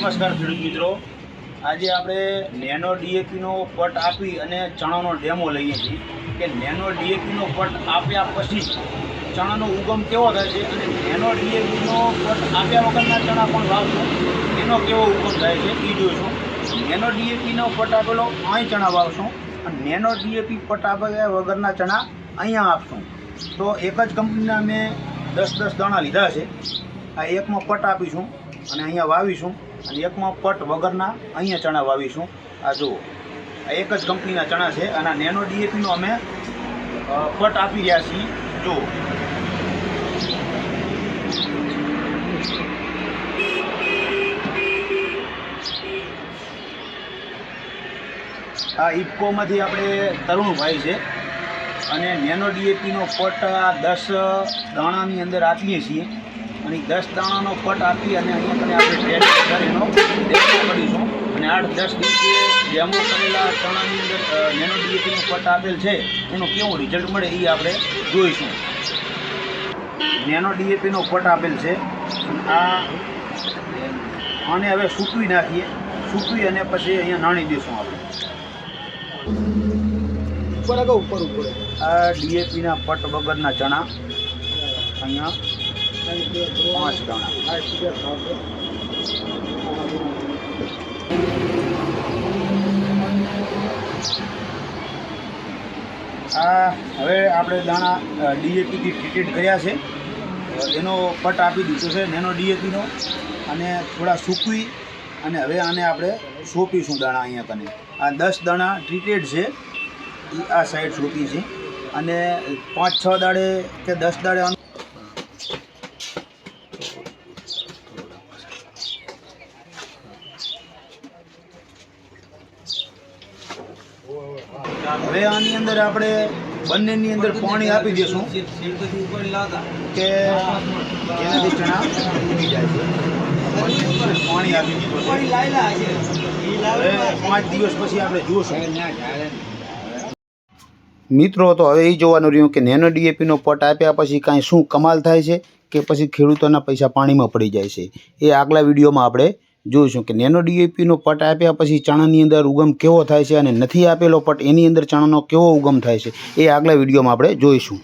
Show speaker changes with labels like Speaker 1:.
Speaker 1: નમસ્કાર ખેડૂત મિત્રો, આજે આપણે નેનો ડીએપીનો પટ આપી અને ચણાનો ડેમો લઈએ છીએ કે નેનો ડીએપીનો પટ આપ્યા પછી ચણાનો ઉગમ કેવો થાય છે અને નેનો ડીએપીનો પટ આપ્યા વગરના ચણા પણ વાવશું એનો કેવો ઉગમ થાય છે એ જોઈશું. નેનો ડીએપીનો પટ આપેલો અહીં ચણા વાવશું અને નેનો ડીએપી પટ આપ્યા વગરના ચણા અહીંયા આપશું. તો એક જ કંપનીના મેં 10-10 દાણા લીધા છે. આ એકમાં પટ આપીશું અને અહીંયા વાવીશું અને એકમાં પટ વગરના અહીંયા ચણા વાવીશું. આ જુઓ, આ એક જ કંપનીના ચણા છે અને આ નેનો ડીએપીનો અમે પટ આપી રહ્યા છીએ. જુઓ, આ ઇફકોમાંથી આપણે તરુણભાઈ છે અને નેનો ડીએપીનો પટ આ 10 દાણાની અંદર આપીએ છીએ અને 10 દાણાનો પટ આપી અને અહીંયા કને આપણે ટ્રેનિંગ કરીને ડેમો કરીશું અને 8-10 દિવસે ડેમો કરેલા ચણાની અંદર નેનો ડીએપીનો પટ આપેલ છે એનું કેવું રિઝલ્ટ મળે એ આપણે જોઈશું. નેનો ડીએપીનો પટ આપેલ છે. આને હવે સૂકવી નાખીએ. સૂકવી અને પછી અહીંયા નાણી દઈશું આપણે. ઉપર આ ડીએપીના પટ વગરના ચણા અહીંયા 5 દાણા. આ હવે આપણે દાણા ડીએપીથી ટ્રીટેડ કર્યા છે એનો પટ આપી દીધો છે નેનો ડીએપીનો અને થોડા સૂકવી અને હવે આને આપણે સોંપીશું દાણા અહીંયા કને. આ 10 દાણા ટ્રીટેડ છે એ આ સાઈડ સોંપી છે અને 5-6 દાડે કે 10 દાડે હવે આની અંદર આપણે બંનેની અંદર પાણી આપી દઈશું કે જેનાથી ચણા ઉગી જાય છે. પાણી આપી દીધું છે. હવે 5 દિવસ પછી આપણે જોઈશું. મિત્રો, તો હવે એ જોવાનું રહ્યું કે નેનો ડીએપીનો પટ આપ્યા પછી કાંઈ શું કમાલ થાય છે કે પછી ખેડૂતોના પૈસા પાણીમાં પડી જાય છે. એ આગલા વિડીયોમાં આપણે જોઈશું કે નેનો ડીએપીનો પટ આપ્યા પછી ચણાની અંદર ઉગમ કેવો થાય છે અને નથી આપેલો પટ એની અંદર ચણાનો કેવો ઉગમ થાય છે. એ આગલા વિડીયોમાં આપણે જોઈશું.